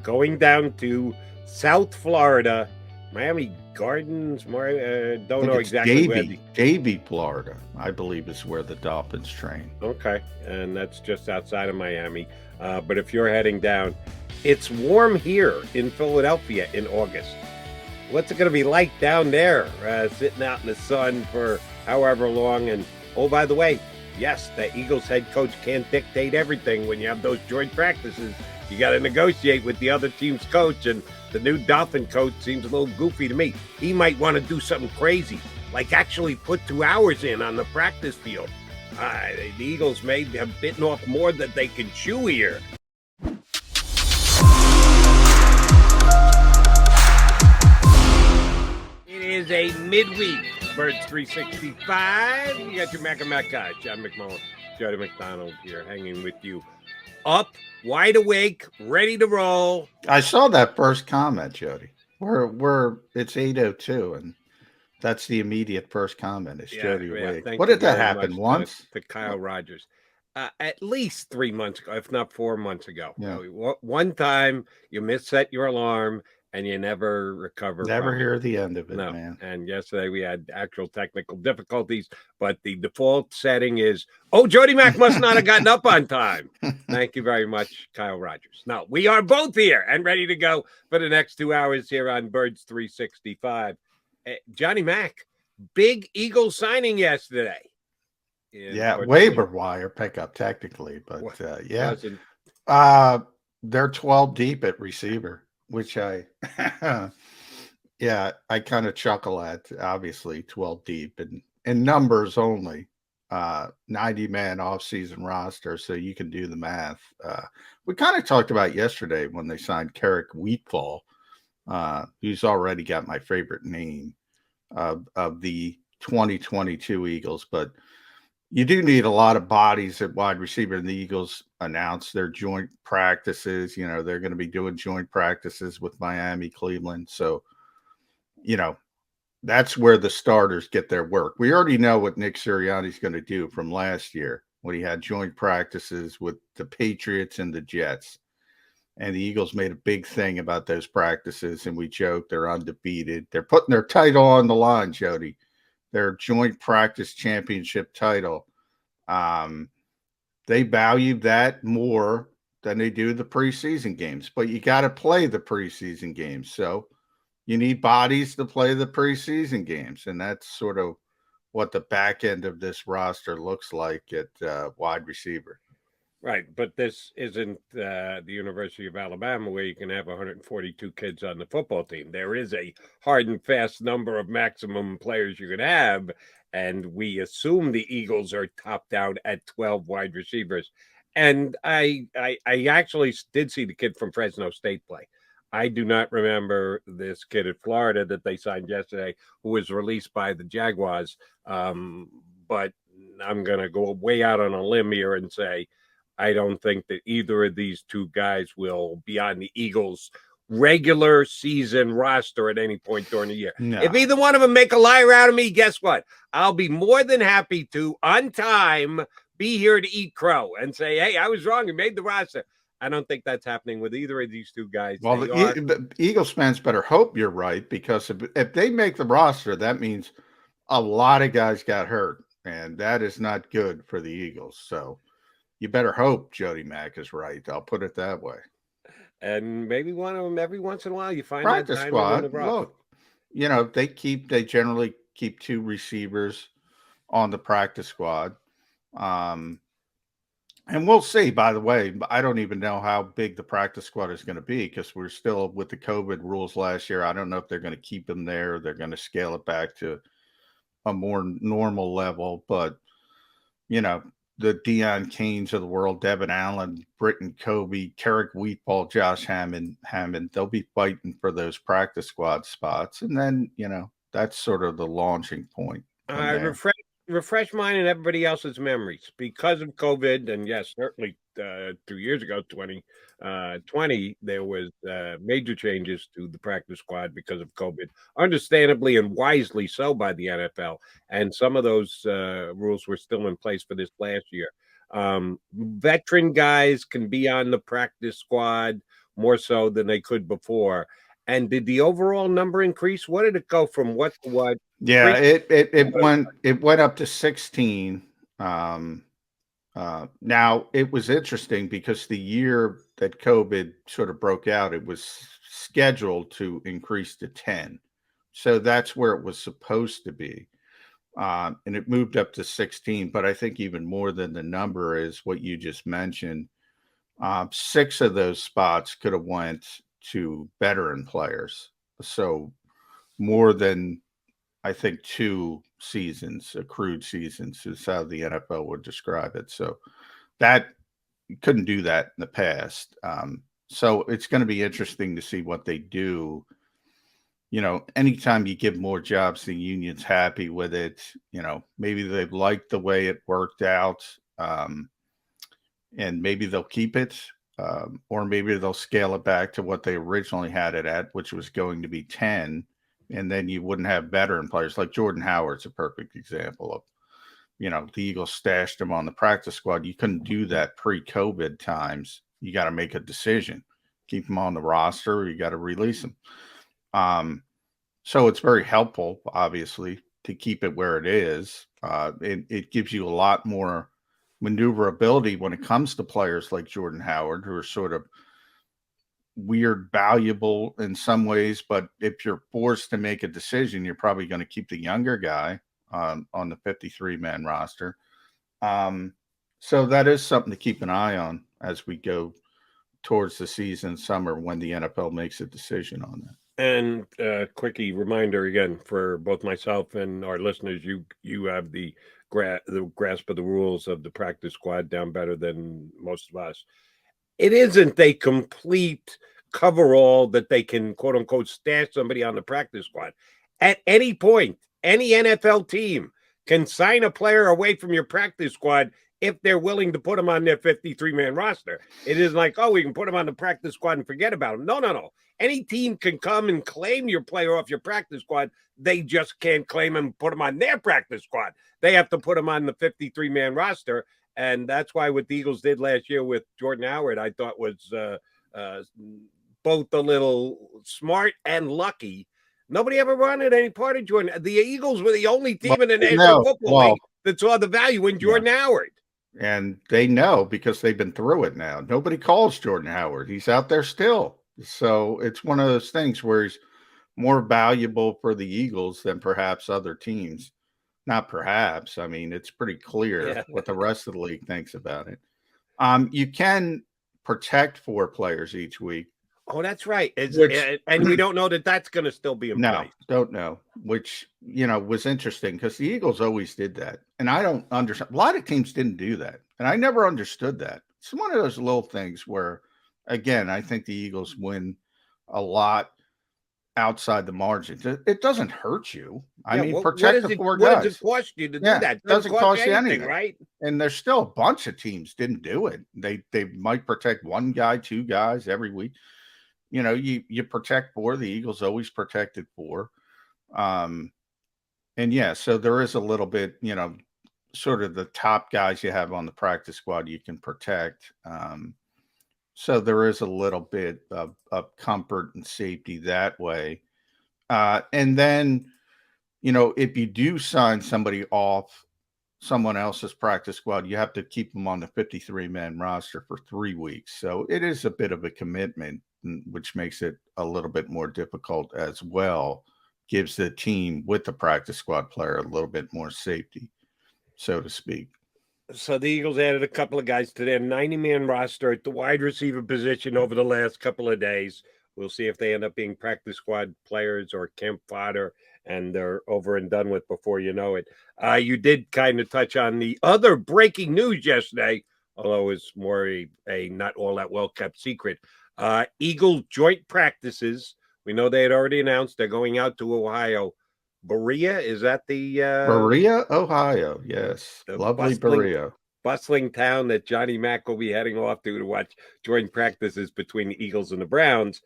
going down to South Florida, Miami Gardens. I Don't think know it's exactly where JB, Florida, I believe is where the Dolphins train. Okay, and that's just outside of Miami. But if you're heading down, it's warm here in Philadelphia in August. What's it going to be like down there, sitting out in the sun for however long? And oh, by the way, yes, the Eagles head coach can't dictate everything when you have those joint practices. You got to negotiate with the other team's coach, and the new Dolphin coach seems a little goofy to me. He might want to do something crazy, like actually put 2 hours in on the practice field. The Eagles may have bitten off more than they can chew here. It is a midweek Birds 365. You got your Mac guy, John McMullen, Jody McDonald here, hanging with you. Up, wide awake, ready to roll. I saw that first comment, Jody. We're it's 8:02, and that's the immediate first comment. Is Jody awake? Thank What you did that very happen much once? to Kyle Rogers. At least 3 months ago, if not 4 months ago. Yeah. One time you misset your alarm and you never recover Never from hear it. the end of it, No. man. And yesterday we had actual technical difficulties, but the default setting is, oh, Jody Mack must not have gotten up on time. Thank you very much, Kyle Rogers. Now, we are both here and ready to go for the next 2 hours here on Birds 365. Johnny Mack, big Eagle signing yesterday. Yeah, waiver wire pickup technically, but yeah. They're 12 deep at receiver, which I yeah, I kind of chuckle at. Obviously 12 deep and in numbers only. 90-man off-season roster, so you can do the math. We kind of talked about yesterday when they signed Carrick Wheatfall, who's already got my favorite name of the 2022 Eagles, but you do need a lot of bodies at wide receiver. And the Eagles announced their joint practices. You know, they're going to be doing joint practices with Miami, Cleveland. So, you know, that's where the starters get their work. We already know what Nick Sirianni's going to do from last year when he had joint practices with the Patriots and the Jets. And the Eagles made a big thing about those practices, and we joked they're undefeated. They're putting their title on the line, Jody. Their joint practice championship title. They value that more than they do the preseason games, but you got to play the preseason games. So you need bodies to play the preseason games. And that's sort of what the back end of this roster looks like at wide receiver. Right, but this isn't the University of Alabama where you can have 142 kids on the football team. There is a hard and fast number of maximum players you can have, and we assume the Eagles are topped out at 12 wide receivers. And I actually did see the kid from Fresno State play. I do not remember this kid at Florida that they signed yesterday, who was released by the Jaguars. But I'm going to go way out on a limb here and say, I don't think that either of these two guys will be on the Eagles' regular season roster at any point during the year. No. If either one of them make a liar out of me, guess what? I'll be more than happy to, on time, be here to eat crow and say, hey, I was wrong. You made the roster. I don't think that's happening with either of these two guys. Well, the Eagles fans better hope you're right, because if they make the roster, that means a lot of guys got hurt, and that is not good for the Eagles. So you better hope Jody Mack is right. I'll put it that way. And maybe one of them every once in a while you find practice that squad. In the rough. Look, you know, they generally keep 2 receivers on the practice squad. And we'll see, by the way, I don't even know how big the practice squad is going to be, because we're still with the COVID rules last year. I don't know if they're going to keep them there, or they're going to scale it back to a more normal level. But, you know, the Deion Keynes of the world, Devin Allen, Britton Kobe, Carrick Wheatball, Josh Hammond, they'll be fighting for those practice squad spots. And then, you know, that's sort of the launching point. Refresh mine and everybody else's memories. Because of COVID, and yes, certainly 2 years ago, 2020, there was major changes to the practice squad because of COVID, understandably and wisely so by the NFL. And some of those rules were still in place for this last year. Veteran guys can be on the practice squad more so than they could before. And did the overall number increase? What did it go from? What? Yeah, it went up to 16. Um, Now it was interesting because the year that COVID sort of broke out, it was scheduled to increase to 10. So that's where it was supposed to be. And it moved up to 16. But I think even more than the number is what you just mentioned. Six of those spots could have went to veteran players. So more than I think 2 seasons, accrued seasons is how the NFL would describe it. So that you couldn't do that in the past. So it's going to be interesting to see what they do. Anytime you give more jobs, the union's happy with it. Maybe they like the way it worked out, and maybe they'll keep it, or maybe they'll scale it back to what they originally had it at, which was going to be 10. And then you wouldn't have veteran players like Jordan Howard's a perfect example of, the Eagles stashed him on the practice squad. You couldn't do that pre-COVID times. You got to make a decision. Keep him on the roster, or you got to release him. So it's very helpful, obviously, to keep it where it is. It gives you a lot more maneuverability when it comes to players like Jordan Howard, who are sort of weird, valuable in some ways. But if you're forced to make a decision, you're probably going to keep the younger guy on the 53-man roster. So that is something to keep an eye on as we go towards the season summer when the NFL makes a decision on that. And quickie reminder again for both myself and our listeners: you have the grasp of the rules of the practice squad down better than most of us. It isn't a complete coverall that they can quote unquote stash somebody on the practice squad. At any point, any NFL team can sign a player away from your practice squad if they're willing to put him on their 53-man roster. It isn't like, oh, we can put him on the practice squad and forget about him. No. Any team can come and claim your player off your practice squad. They just can't claim him and put him on their practice squad. They have to put him on the 53-man roster. And that's why what the Eagles did last year with Jordan Howard, I thought was both a little smart and lucky. Nobody ever wanted any part of Jordan. The Eagles were the only team in the National Football League that saw the value in Jordan Howard. And they know because they've been through it now. Nobody calls Jordan Howard. He's out there still. So it's one of those things where he's more valuable for the Eagles than perhaps other teams. Not perhaps. I mean, it's pretty clear what the rest of the league thinks about it. You can protect 4 players each week. Oh, that's right. And we don't know that that's going to still be in place. Don't know, which, was interesting because the Eagles always did that. And I don't understand. A lot of teams didn't do that. And I never understood that. It's one of those little things where, again, I think the Eagles win a lot outside the margins. It doesn't hurt you. I mean, protect the 4 guys. What does it cost you to do that? It doesn't cost you anything, right? And there's still a bunch of teams didn't do it. They might protect 1 guy, 2 guys every week. You protect 4. The Eagles always protected 4. And so there is a little bit, sort of the top guys you have on the practice squad you can protect. So there is a little bit of comfort and safety that way. And then, if you do sign somebody off someone else's practice squad, you have to keep them on the 53-man roster for 3 weeks. So it is a bit of a commitment, which makes it a little bit more difficult as well. Gives the team with the practice squad player a little bit more safety, so to speak. So the Eagles added a couple of guys to their 90-man roster at the wide receiver position over the last couple of days. We'll see if they end up being practice squad players or camp fodder, and they're over and done with before you know it. You did kind of touch on the other breaking news yesterday, although it's more a not all that well-kept secret. Eagle joint practices. We know they had already announced they're going out to Ohio. Berea, is that the Berea, Ohio? Yes, lovely Berea, bustling town that Johnny Mack will be heading off to watch joint practices between the Eagles and the Browns.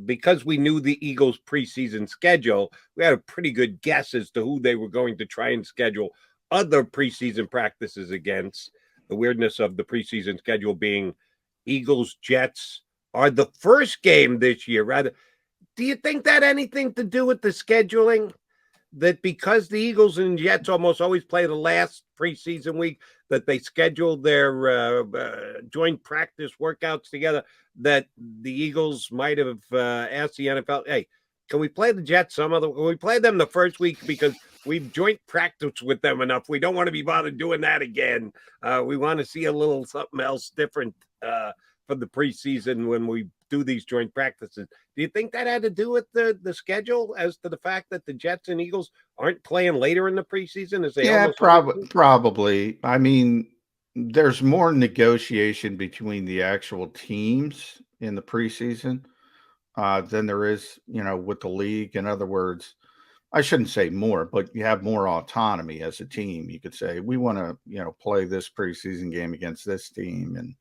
Because we knew the Eagles' preseason schedule, we had a pretty good guess as to who they were going to try and schedule other preseason practices against. The weirdness of the preseason schedule being Eagles, Jets, are the first game this year. Rather, do you think that anything to do with the scheduling? That because the Eagles and Jets almost always play the last preseason week, that they schedule their joint practice workouts together, that the Eagles might have asked the NFL, hey, can we play the Jets can we play them the first week because we've joint practiced with them enough. We don't want to be bothered doing that again. We want to see a little something else different for the preseason when we do these joint practices. Do you think that had to do with the schedule as to the fact that the Jets and Eagles aren't playing later in the preseason as they Yeah, almost always do? probably. I mean, there's more negotiation between the actual teams in the preseason than there is, with the league. In other words, I shouldn't say more, but you have more autonomy as a team. You could say we want to, play this preseason game against this team, and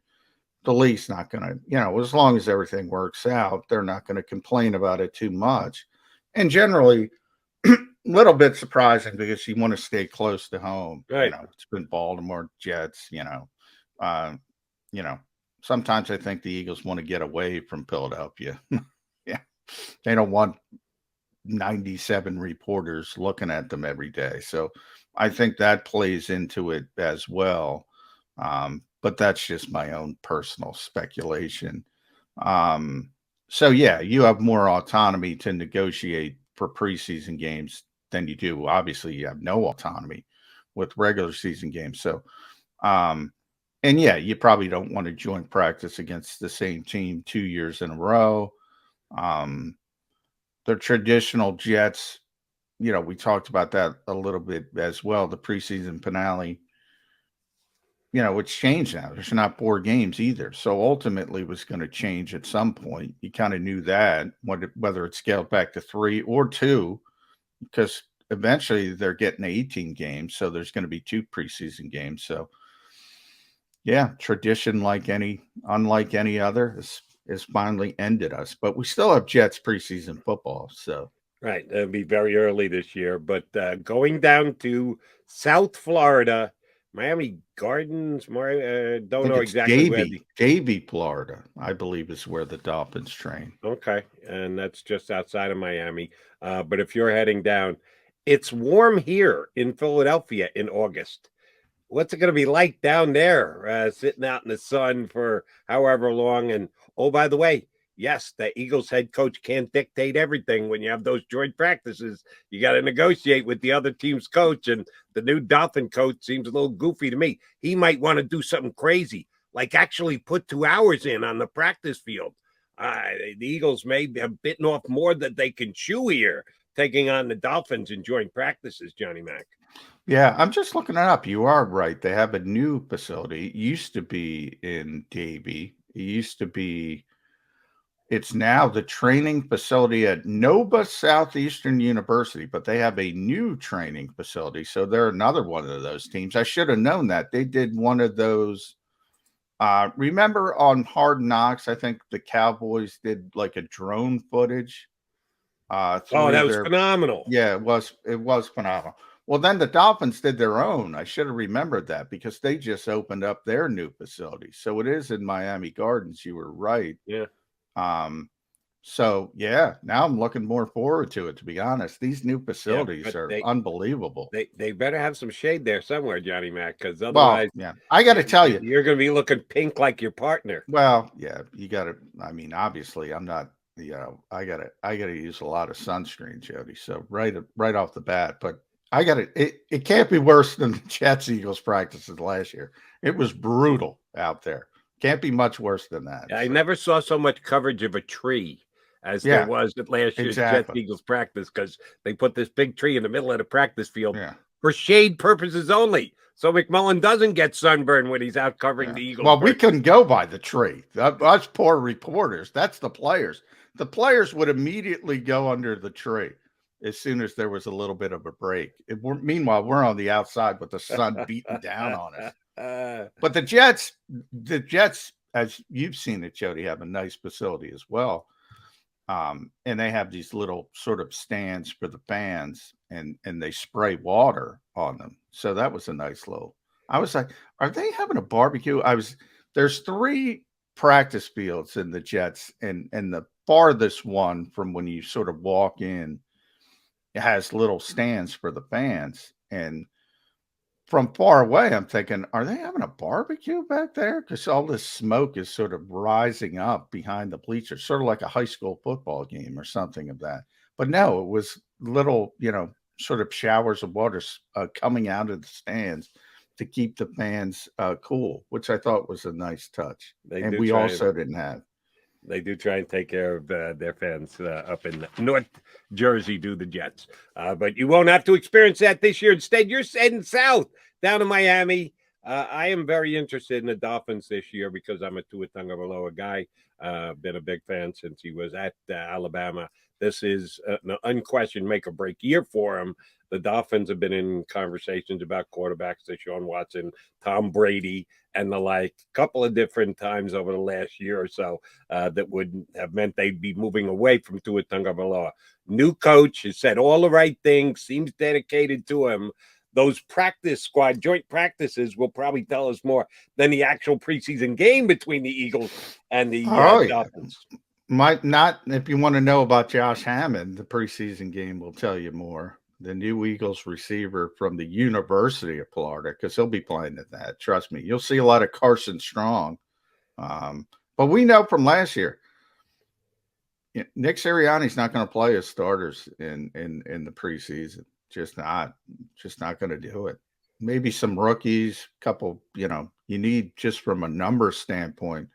the league's not going to, as long as everything works out, they're not going to complain about it too much. And generally, a little bit surprising because you want to stay close to home. Right. It's been Baltimore Jets. Uh, you know. Sometimes I think the Eagles want to get away from Philadelphia. Yeah, they don't want 97 reporters looking at them every day. So I think that plays into it as well. But that's just my own personal speculation. So yeah, you have more autonomy to negotiate for preseason games than you do. Obviously, you have no autonomy with regular season games. So, and yeah, you probably don't want to join practice against the same team 2 years in a row. The traditional Jets, we talked about that a little bit as well. The preseason finale, it's changed now. There's not 4 games either. So ultimately, it was going to change at some point. You kind of knew that, whether it's scaled back to 3 or 2, because eventually they're getting 18 games. So there's going to be 2 preseason games. So yeah, tradition unlike any other, is finally ended us. But we still have Jets preseason football. So Right. It'll be very early this year. But going down to South Florida, Miami Gardens, I don't think know it's exactly where Davie, Florida, I believe is where the Dolphins train. okay. And that's just outside of Miami. But if you're heading down, it's warm here in Philadelphia in August. What's it going to be like down there, sitting out in the sun for however long? And oh, by the way, yes, the Eagles head coach can't dictate everything when you have those joint practices. You got to negotiate with the other team's coach, and the new Dolphin coach seems a little goofy to me. He might want to do something crazy, like actually put 2 hours in on the practice field. The Eagles may have bitten off more than they can chew here, taking on the Dolphins in joint practices, Johnny Mac. Yeah, I'm just looking it up. You are right. They have a new facility. It used to be in Davie. It's now the training facility at Nova Southeastern University, but they have a new training facility. So they're another one of those teams. I should have known that. They did one of those. Remember on Hard Knocks, I think the Cowboys did like a drone footage Oh, through that was their. phenomenal. Yeah, it was phenomenal. Well, then the Dolphins did their own. I should have remembered that because they just opened up their new facility. So it is in Miami Gardens. You were right. Yeah. Um, so yeah, now I'm looking more forward to it, to be honest. These new Yeah, facilities but are they unbelievable. they they better have some shade there somewhere, Johnny Mac, because Well, otherwise yeah, I got to tell you. you're going to be looking pink like your partner. Well, yeah, you got to. I mean, obviously, I'm not. I gotta use a lot of sunscreen, Jody. So right off the bat, but I got to. It can't be worse than the Jets Eagles practices last year. It was brutal out there. Can't be much worse than that. I So never saw so much coverage of a tree as there yeah, was at last year's Jets exactly. Eagles practice because they put this big tree in the middle of the practice field Yeah. for shade purposes only. So McMullen doesn't get sunburned when he's out covering Yeah. the Eagles. Well, we couldn't go by the tree. Us poor reporters. That's the players. The players would immediately go under the tree as soon as there was a little bit of a break. Meanwhile, we're on the outside with the sun beating down on us. But the Jets, as you've seen it, Jody, have a nice facility as well. And they have these little sort of stands for the fans, and they spray water on them. So that was a nice little. I was like, are they having a barbecue? There's 3 practice fields in the Jets, and the farthest one from when you sort of walk in, it has little stands for the fans. And from far away, I'm thinking, are they having a barbecue back there? Because all this smoke is sort of rising up behind the bleachers, sort of like a high school football game or something of that. But no, it was little, sort of showers of water coming out of the stands to keep the fans cool, which I thought was a nice touch. And we also didn't have. They do try and take care of their fans up in North Jersey, do the Jets. But you won't have to experience that this year. Instead, you're heading south down to Miami. I am very interested in the Dolphins this year because I'm a Tua Tagovailoa guy. Been a big fan since he was at Alabama. This is an unquestioned make-or-break year for him. The Dolphins have been in conversations about quarterbacks, Deshaun Watson, Tom Brady, and the like, a couple of different times over the last year or so that would have meant they'd be moving away from Tua Tagovailoa. New coach has said all the right things, seems dedicated to him. Those practice squad joint practices will probably tell us more than the actual preseason game between the Eagles and the Dolphins. Might not, if you want to know about Josh Hammond, the preseason game will tell you more. The new Eagles receiver from the University of Florida, because he'll be playing at that. Trust me, you'll see a lot of Carson Strong. But we know from last year, Nick Sirianni's not going to play his starters in the preseason. Just not going to do it. Maybe some rookies, couple, you need just from a number standpoint.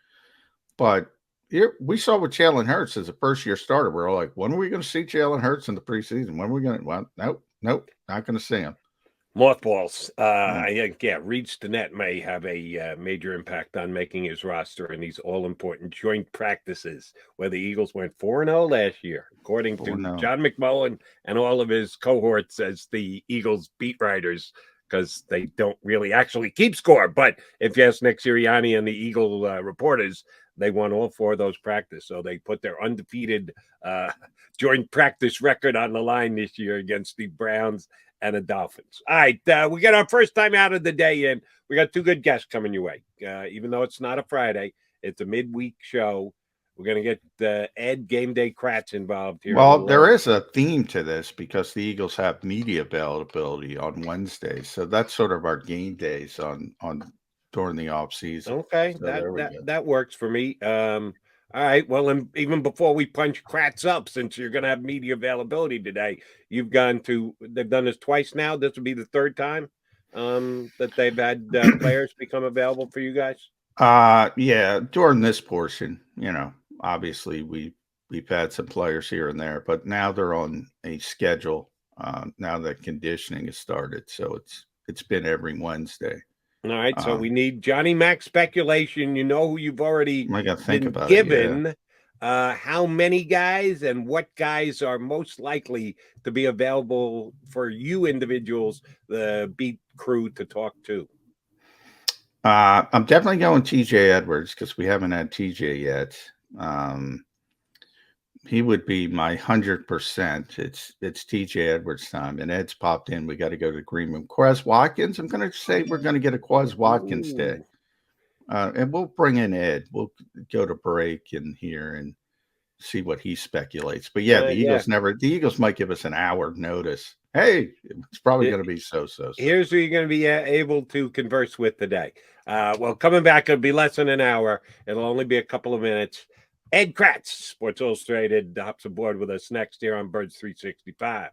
But here we saw with Jalen Hurts as a first-year starter. We're all like, when are we going to see Jalen Hurts in the preseason? When are we going to? Well, nope, not going to see him. Mothballs. Reeds Danette may have a major impact on making his roster in these all-important joint practices, where the Eagles went 4-0 last year, according to John McMullen and all of his cohorts as the Eagles beat writers, because they don't really actually keep score. But if you ask Nick Sirianni and the Eagle reporters, they won all 4 of those practices. So they put their undefeated joint practice record on the line this year against the Browns and the Dolphins. All right, we got our first time out of the day in. We got 2 good guests coming your way. Even though it's not a Friday, it's a midweek show. We're going to get Ed Game Day Kratz involved here. Well, there is a theme to this because the Eagles have media availability on Wednesdays. So that's sort of our game days on during the off season. Okay, so that works for me. All right, well, and even before we punch Kratz up, since you're going to have media availability today, they've done this twice now. This will be the 3rd time that they've had players become available for you guys. Yeah, during this portion, obviously we've had some players here and there, but now they're on a schedule. Now that conditioning has started, so it's been every Wednesday. All right, so we need Johnny Mac speculation. You know who you've already been given. How many guys and what guys are most likely to be available for you individuals, the beat crew, to talk to? I'm definitely going TJ Edwards because we haven't had TJ yet. He would be my 100%. It's TJ Edwards time, and Ed's popped in. We got to go to the green room. Quez Watkins, I'm going to say we're going to get a Quez Watkins day, and we'll bring in Ed. We'll go to break in here and see what he speculates. But the Eagles might give us an hour notice. Hey, it's probably going to be so. Here's who you're going to be able to converse with today. Well, coming back, it'll be less than an hour. It'll only be a couple of minutes. Ed Kratz, Sports Illustrated, hops aboard with us next here on Birds 365.